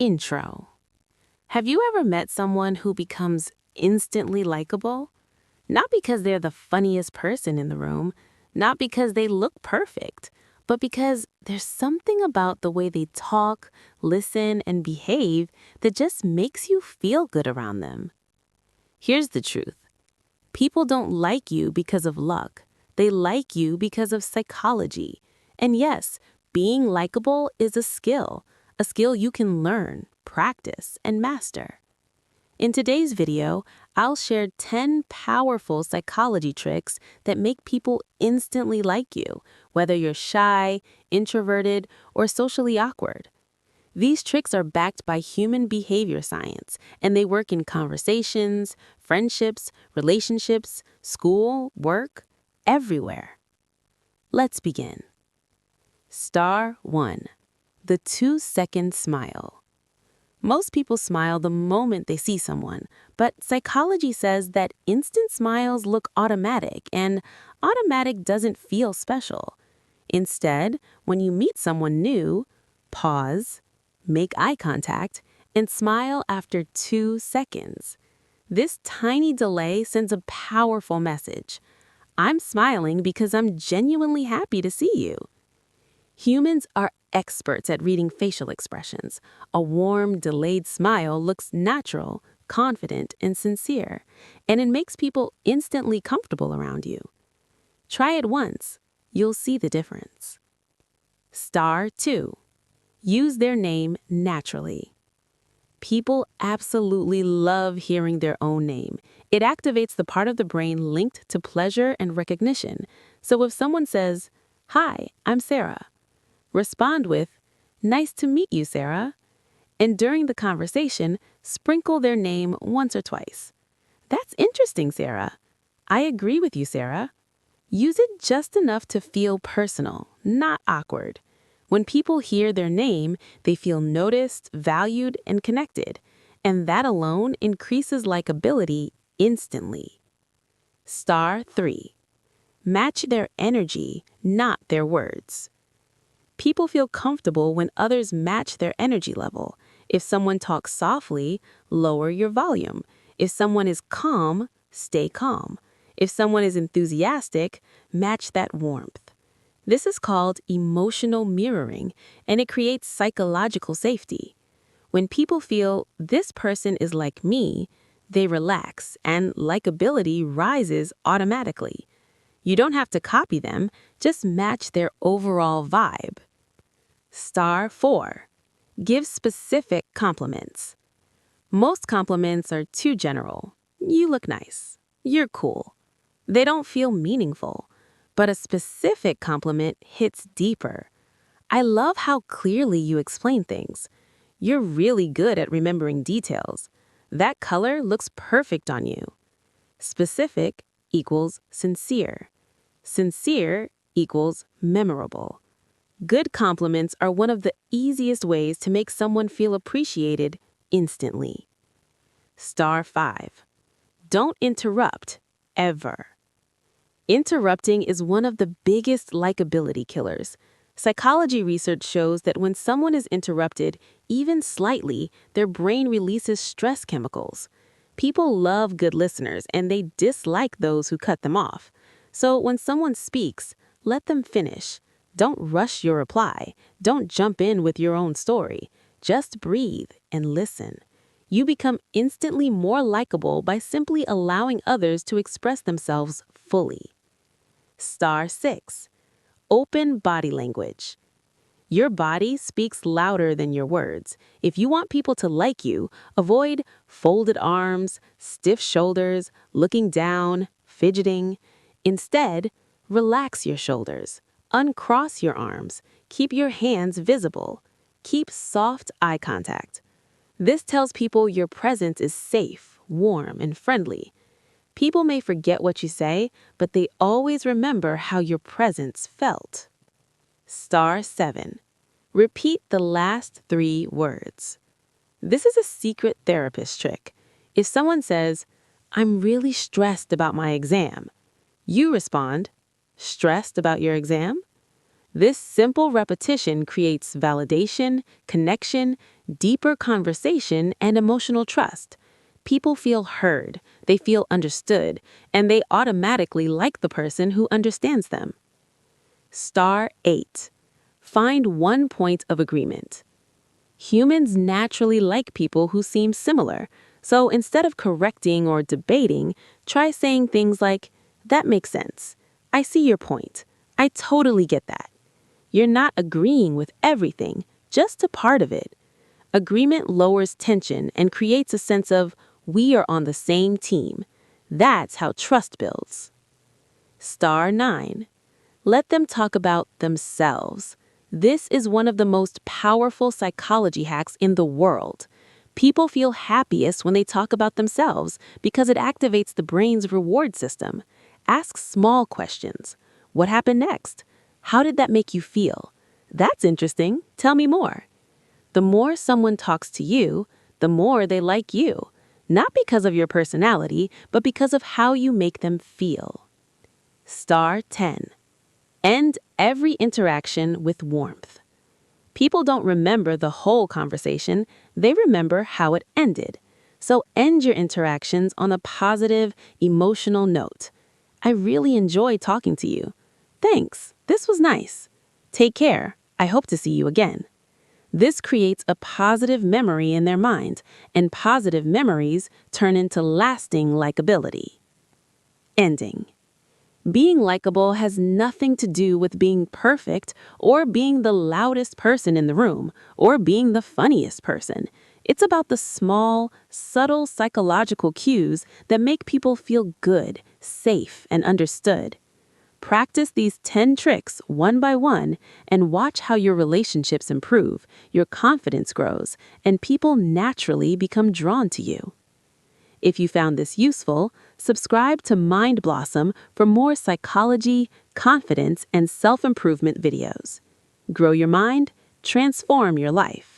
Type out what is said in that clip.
Intro. Have you ever met someone who becomes instantly likable? Not because they're the funniest person in the room, not because they look perfect, but because there's something about the way they talk, listen, and behave that just makes you feel good around them. Here's the truth. People don't like you because of luck. They like you because of psychology. And yes, being likable is a skill you can learn, practice, and master. In today's video, I'll share 10 powerful psychology tricks that make people instantly like you, whether you're shy, introverted, or socially awkward. These tricks are backed by human behavior science, and they work in conversations, friendships, relationships, school, work, everywhere. Let's begin. Star 1. The 2-second smile. Most people smile the moment they see someone, but psychology says that instant smiles look automatic, and automatic doesn't feel special. Instead, when you meet someone new, pause, make eye contact, and smile after 2 seconds. This tiny delay sends a powerful message. I'm smiling because I'm genuinely happy to see you. Humans are experts at reading facial expressions. A warm, delayed smile looks natural, confident, and sincere, and it makes people instantly comfortable around you. Try it once. You'll see the difference. Star 2. Use their name naturally. People absolutely love hearing their own name. It activates the part of the brain linked to pleasure and recognition. So if someone says, "Hi, I'm Sarah," respond with, "Nice to meet you, Sarah." And during the conversation, sprinkle their name once or twice. "That's interesting, Sarah." "I agree with you, Sarah." Use it just enough to feel personal, not awkward. When people hear their name, they feel noticed, valued, and connected. And that alone increases likability instantly. Star 3. Match their energy, not their words. People feel comfortable when others match their energy level. If someone talks softly, lower your volume. If someone is calm, stay calm. If someone is enthusiastic, match that warmth. This is called emotional mirroring, and it creates psychological safety. When people feel this person is like me, they relax and likability rises automatically. You don't have to copy them, just match their overall vibe. Star 4. Give specific compliments. Most compliments are too general. You look nice. You're cool. They don't feel meaningful, but a specific compliment hits deeper. "I love how clearly you explain things. You're really good at remembering details. That color looks perfect on you." Specific equals sincere. Sincere equals memorable. Good compliments are one of the easiest ways to make someone feel appreciated instantly. Star 5. Don't interrupt, ever. Interrupting is one of the biggest likability killers. Psychology research shows that when someone is interrupted, even slightly, their brain releases stress chemicals. People love good listeners, and they dislike those who cut them off. So when someone speaks, let them finish. Don't rush your reply. Don't jump in with your own story. Just breathe and listen. You become instantly more likable by simply allowing others to express themselves fully. Star 6. Open body language. Your body speaks louder than your words. If you want people to like you, avoid folded arms, stiff shoulders, looking down, fidgeting. Instead, relax your shoulders. Uncross your arms. Keep your hands visible. Keep soft eye contact. This tells people your presence is safe, warm, and friendly. People may forget what you say, but they always remember how your presence felt. Star 7. Repeat the last 3 words. This is a secret therapist trick. If someone says, "I'm really stressed about my exam," you respond, "Stressed about your exam?" This simple repetition creates validation, connection, deeper conversation and emotional trust. People feel heard, they feel understood, and they automatically like the person who understands them. Star 8. Find one point of agreement. Humans naturally like people who seem similar, so instead of correcting or debating, try saying things like, "That makes sense. I see your point. I totally get that." You're not agreeing with everything, just a part of it. Agreement lowers tension and creates a sense of, "We are on the same team." That's how trust builds. Star 9. Let them talk about themselves. This is one of the most powerful psychology hacks in the world. People feel happiest when they talk about themselves because it activates the brain's reward system. Ask small questions. What happened next? How did that make you feel? That's interesting. Tell me more. The more someone talks to you, the more they like you. Not because of your personality, but because of how you make them feel. Star 10. End every interaction with warmth. People don't remember the whole conversation, they remember how it ended. So end your interactions on a positive, emotional note. "I really enjoyed talking to you. Thanks, this was nice. Take care, I hope to see you again." This creates a positive memory in their mind, and positive memories turn into lasting likability. Ending. Being likable has nothing to do with being perfect or being the loudest person in the room or being the funniest person. It's about the small, subtle psychological cues that make people feel good, safe, and understood. Practice these 10 tricks one by one and watch how your relationships improve, your confidence grows, and people naturally become drawn to you. If you found this useful, subscribe to Mind Blossom for more psychology, confidence, and self-improvement videos. Grow your mind, transform your life.